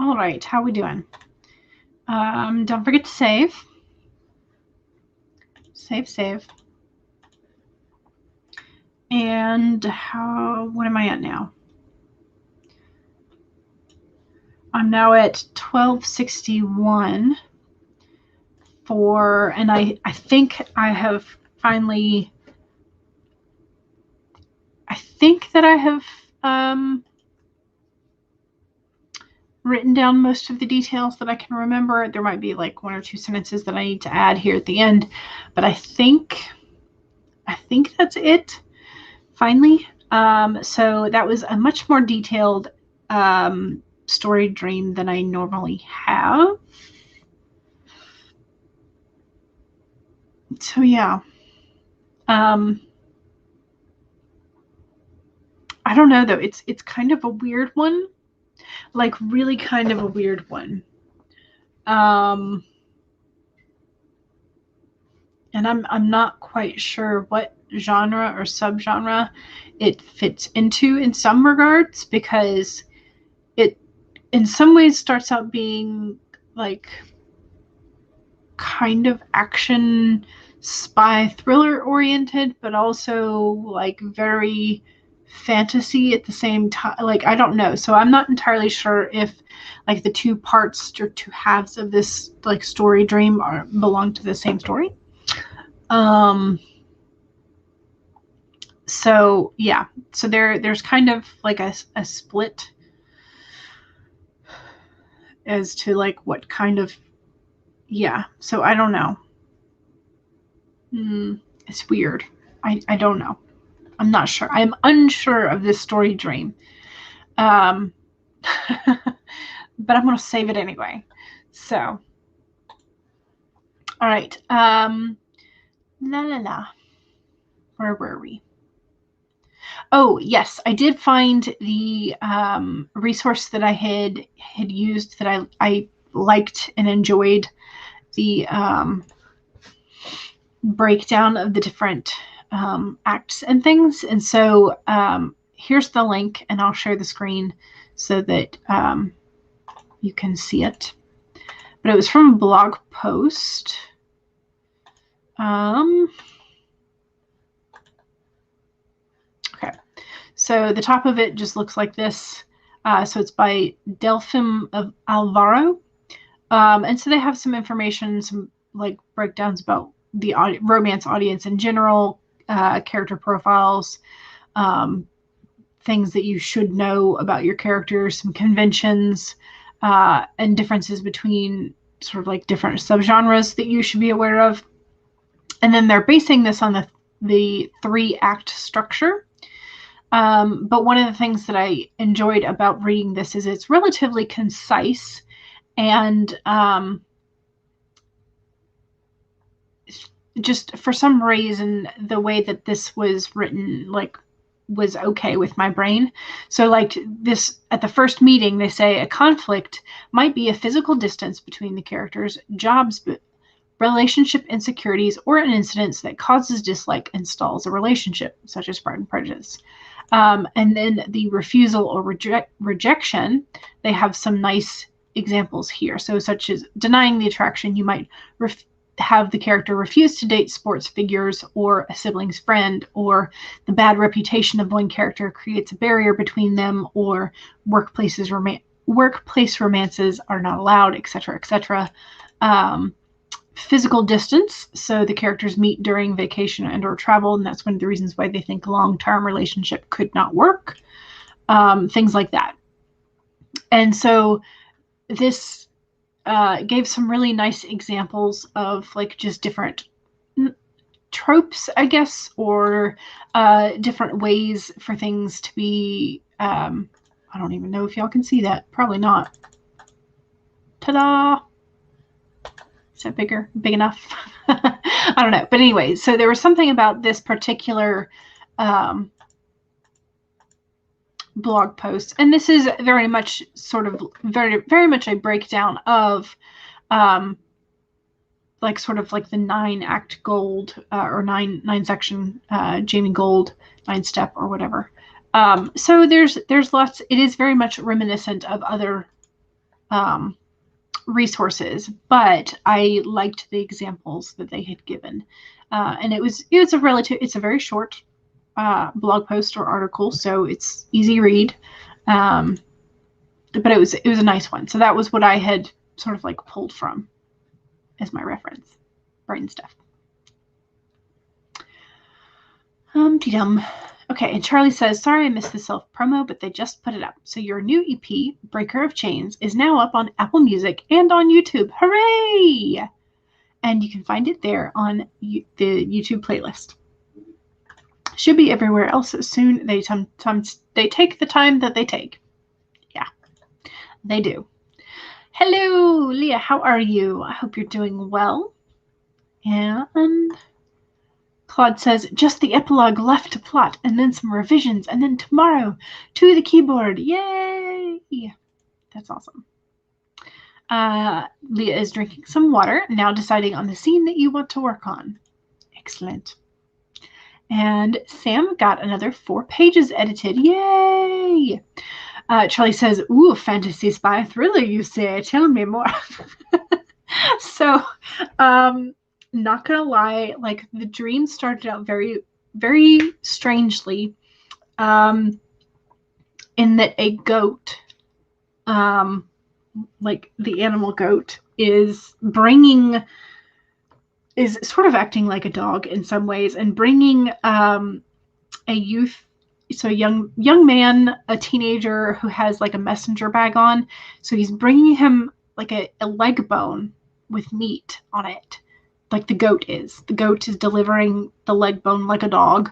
All right, how we doing? Don't forget to save. Save. And what am I at now? I'm now at 1261 and I think I have finally, I think that I have written down most of the details that I can remember. There might be like 1 or 2 sentences that I need to add here at the end, but I think that's it finally. So that was a much more detailed story dream than I normally have. So yeah, I don't know though. It's kind of a weird one, like really kind of a weird one. And I'm not quite sure what genre or subgenre it fits into in some regards, because it in some ways starts out being like kind of action spy thriller oriented, but also like very fantasy at the same time. Like, I don't know. So I'm not entirely sure if like the 2 parts or 2 halves of this like story dream belong to the same story. So yeah, so there's kind of like a split as to like what kind of, yeah, so I don't know. It's weird. I don't know. I'm not sure. I'm unsure of this story dream. But I'm going to save it anyway. So, all right. Where were we? Oh, yes, I did find the resource that I had used that I liked and enjoyed, the breakdown of the different acts and things. And so here's the link, and I'll share the screen so that you can see it. But it was from a blog post. Okay, so the top of it just looks like this. So it's by Delphine of Alvaro. And so they have some information, some like breakdowns about the romance audience in general, character profiles, things that you should know about your characters, some conventions, and differences between sort of like different subgenres that you should be aware of. And then they're basing this on the 3-act structure. But one of the things that I enjoyed about reading this is it's relatively concise, and just for some reason, the way that this was written, like, was okay with my brain. So like this, at the first meeting, they say a conflict might be a physical distance between the characters, jobs, relationship insecurities, or an incident that causes dislike and stalls a relationship, such as Pride and Prejudice. And then the refusal or rejection, they have some nice examples here. So such as denying the attraction, you might have the character refuse to date sports figures or a sibling's friend, or the bad reputation of one character creates a barrier between them, or workplace romances are not allowed, etc., etc. Physical distance, so the characters meet during vacation and or travel, and that's one of the reasons why they think a long-term relationship could not work. Things like that. And so this gave some really nice examples of like just different tropes, I guess, or different ways for things to be, I don't even know if y'all can see that. Probably not. Ta-da! Is that big enough? I don't know. But anyway, so there was something about this particular blog post, and this is very much sort of very much a breakdown of like sort of like the 9-act Gold or 9 section Jamie Gold 9-step or whatever. So there's lots. It is very much reminiscent of other resources, but I liked the examples that they had given. And it's a very short blog post or article, so it's easy read. But it was a nice one. So that was what I had sort of like pulled from as my reference. Brain stuff. Dum. Okay, and Charlie says, sorry I missed the self-promo, but they just put it up. So your new EP, Breaker of Chains, is now up on Apple Music and on YouTube. Hooray! And you can find it there on the YouTube playlist. Should be everywhere else soon. They take the time that they take. Yeah, they do. Hello, Leah. How are you? I hope you're doing well. And Claude says, just the epilogue left to plot, and then some revisions, and then tomorrow to the keyboard. Yay! That's awesome. Leah is drinking some water, now deciding on the scene that you want to work on. Excellent. And Sam got another 4 pages edited. Yay! Charlie says, ooh, fantasy spy thriller, you say. Tell me more. So, not gonna lie, like the dream started out very, very strangely, in that a goat, like the animal goat, is sort of acting like a dog in some ways, and bringing a youth, so a young man, a teenager who has like a messenger bag on. So he's bringing him like a leg bone with meat on it. Like the goat is. The goat is delivering the leg bone like a dog.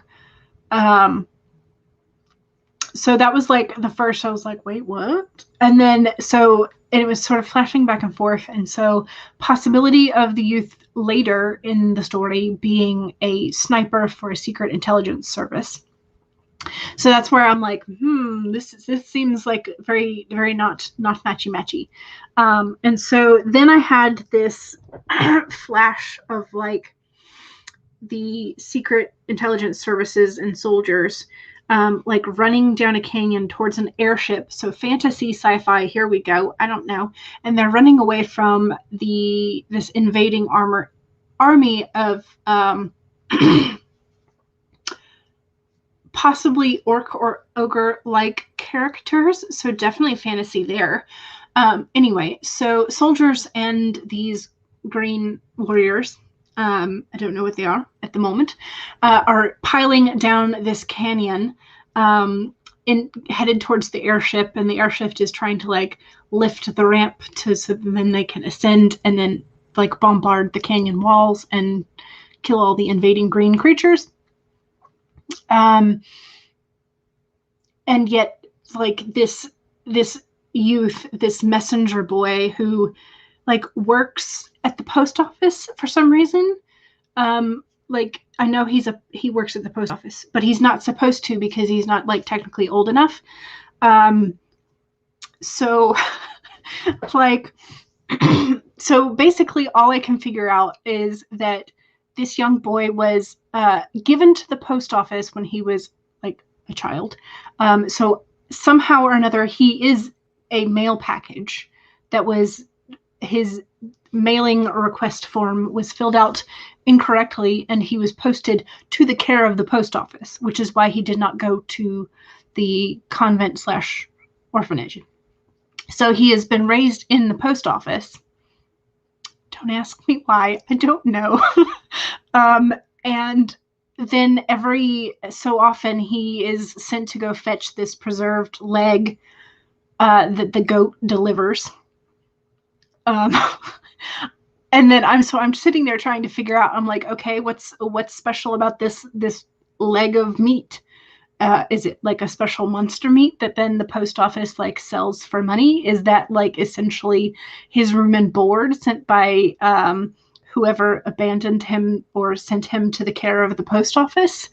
So that was like the first, I was like, wait, what? And then, and it was sort of flashing back and forth. And so possibility of the youth later in the story being a sniper for a secret intelligence service. So that's where I'm like, this seems like very, very not matchy-matchy. And so then I had this flash of like the secret intelligence services and soldiers like running down a canyon towards an airship. So fantasy, sci-fi, here we go. I don't know. And they're running away from this invading army of possibly orc or ogre-like characters. So definitely fantasy there. Anyway, so soldiers and these green warriors, I don't know what they are at the moment, are piling down this canyon, headed towards the airship, and the airship is trying to like lift the ramp so then they can ascend and then like bombard the canyon walls and kill all the invading green creatures. And yet like this youth, this messenger boy who like works at the post office for some reason. Like I know he works at the post office, but he's not supposed to because he's not like technically old enough. So like, so basically all I can figure out is that this young boy was given to the post office when he was like a child. So somehow or another, he is a mail package that was his mailing request form was filled out incorrectly, and he was posted to the care of the post office, which is why he did not go to the convent/orphanage. So he has been raised in the post office. Don't ask me why. I don't know. And then every so often he is sent to go fetch this preserved leg that the goat delivers. And then I'm sitting there trying to figure out, I'm like, okay, what's special about this leg of meat? Is it like a special monster meat that then the post office like sells for money? Is that like essentially his room and board sent by whoever abandoned him or sent him to the care of the post office?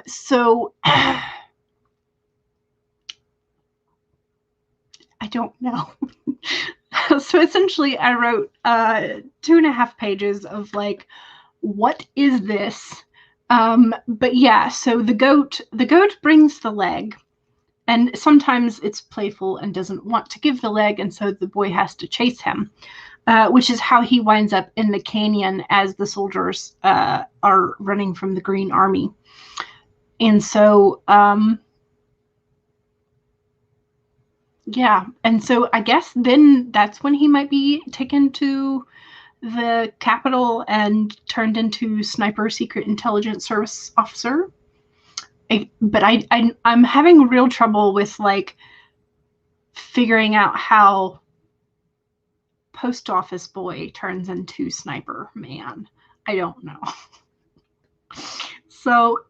So I don't know. So essentially I wrote 2.5 pages of like, what is this? But yeah, so the goat brings the leg, And sometimes it's playful and doesn't want to give the leg, and so the boy has to chase him, which is how he winds up in the canyon as the soldiers are running from the Green Army. And so, yeah. And so I guess then that's when he might be taken to the Capitol and turned into Sniper Secret Intelligence Service Officer. But I'm having real trouble with like figuring out how Post Office Boy turns into Sniper Man. I don't know. So,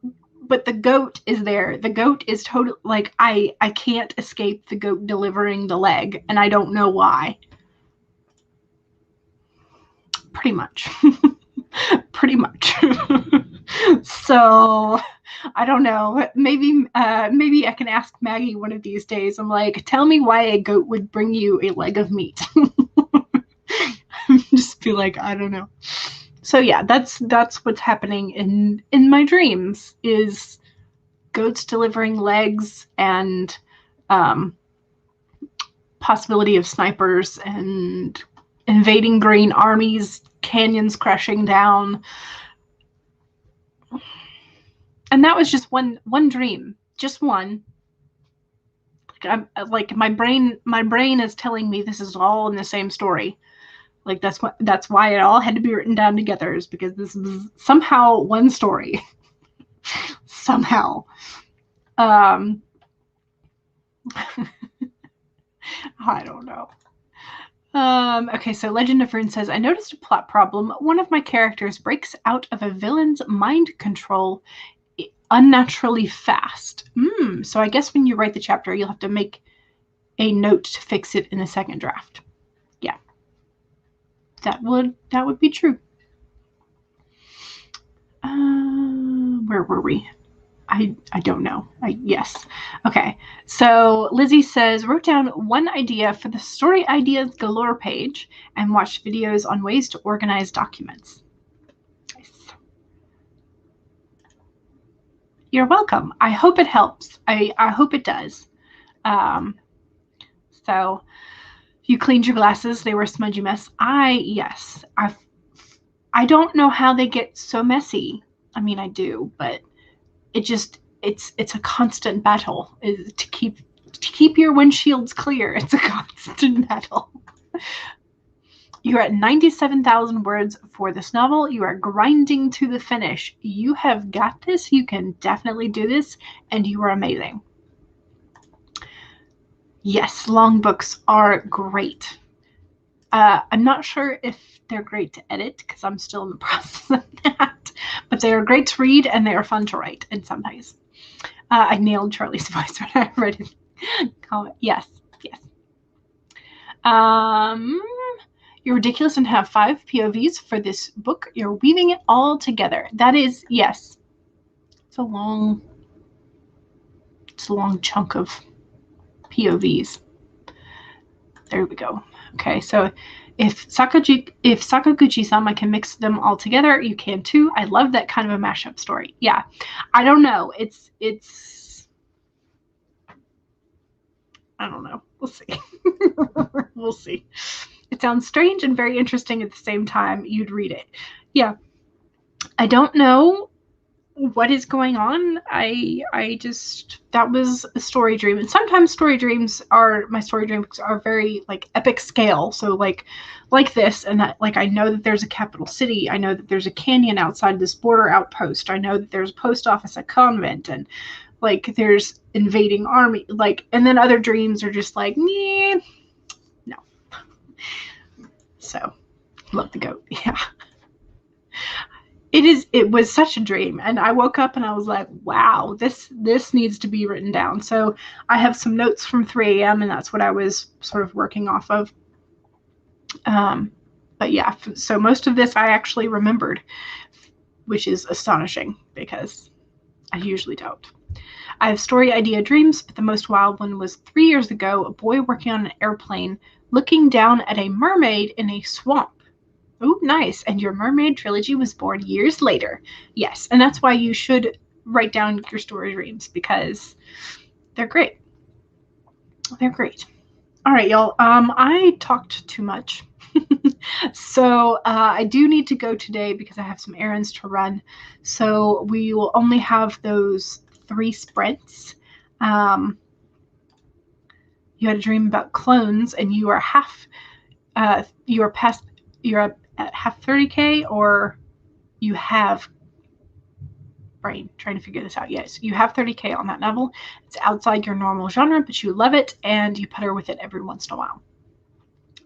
but the goat is there. The goat is totally like I can't escape the goat delivering the leg, and I don't know why. Pretty much. Pretty much. So I don't know. Maybe I can ask Maggie one of these days. I'm like, tell me why a goat would bring you a leg of meat. Just be like, I don't know. So yeah, that's what's happening in my dreams, is goats delivering legs and possibility of snipers and invading green armies, canyons crashing down. And that was just one dream, just one. Like my brain is telling me this is all in the same story. Like that's why it all had to be written down together, is because this is somehow one story. Somehow. I don't know. Okay, so Legend of Rune says, I noticed a plot problem. One of my characters breaks out of a villain's mind control unnaturally fast. So I guess when you write the chapter, you'll have to make a note to fix it in the second draft. Yeah. That would be true. Where were we? I don't know. Yes. Okay. So Lizzie says, wrote down one idea for the Story Ideas Galore page and watched videos on ways to organize documents. Nice. You're welcome. I hope it helps. I hope it does. So you cleaned your glasses. They were a smudgy mess. Yes. I don't know how they get so messy. I mean, I do, but it's a constant battle to keep your windshields clear. It's a constant battle. You're at 97,000 words for this novel. You are grinding to the finish. You have got this. You can definitely do this, and you are amazing. Yes, long books are great. I'm not sure if they're great to edit because I'm still in the process of that, but they are great to read and they are fun to write in some ways. I nailed Charlie's voice when I read it. Yes. You're ridiculous and have 5 POVs for this book. You're weaving it all together. That is, yes. It's a long chunk of POVs. There we go. Okay, so if Sakaguchi-sama can mix them all together, you can too. I love that kind of a mashup story. Yeah, I don't know. It's I don't know. We'll see. We'll see. It sounds strange and very interesting at the same time. You'd read it. Yeah. I don't know what is going on. That was a story dream. And sometimes my story dreams are very like epic scale. So like this, and that, like, I know that there's a capital city. I know that there's a canyon outside this border outpost. I know that there's a post office, a convent, and like there's invading army, like, and then other dreams are just like, nah, no. So love the goat. Yeah. It was such a dream, and I woke up and I was like, wow, this needs to be written down. So I have some notes from 3 a.m. and that's what I was sort of working off of. But yeah, so most of this I actually remembered, which is astonishing because I usually don't. I have story idea dreams, but the most wild one was 3 years ago, a boy working on an airplane looking down at a mermaid in a swamp. Oh, nice. And your mermaid trilogy was born years later. Yes, and that's why you should write down your story dreams, because they're great. They're great. All right, y'all. I talked too much. So I do need to go today because I have some errands to run. So we will only have those 3 sprints. You had a dream about clones, and you are you're at half 30K, or you have brain trying to figure this out. Yes, you have 30K on that level. It's outside your normal genre, but you love it and you putter with it every once in a while.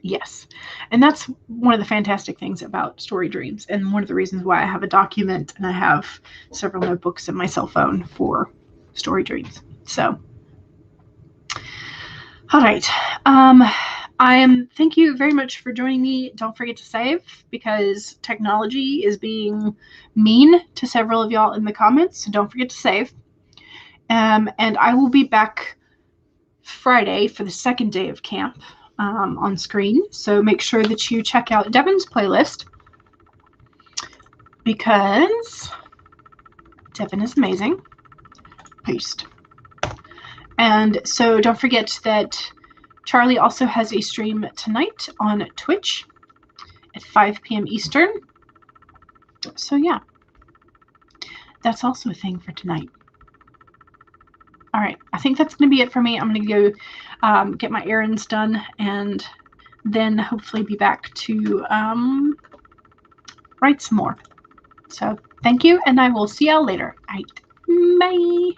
Yes, and that's one of the fantastic things about story dreams, and one of the reasons why I have a document and I have several notebooks in my cell phone for story dreams. So, all right. Thank you very much for joining me. Don't forget to save, because technology is being mean to several of y'all in the comments, so don't forget to save. And I will be back Friday for the second day of camp on screen, so make sure that you check out Devin's playlist, because Devin is amazing. Paste. And so don't forget that Charlie also has a stream tonight on Twitch at 5 p.m. Eastern. So yeah, that's also a thing for tonight. All right, I think that's going to be it for me. I'm going to go get my errands done, and then hopefully be back to write some more. So thank you, and I will see y'all later. All right, bye.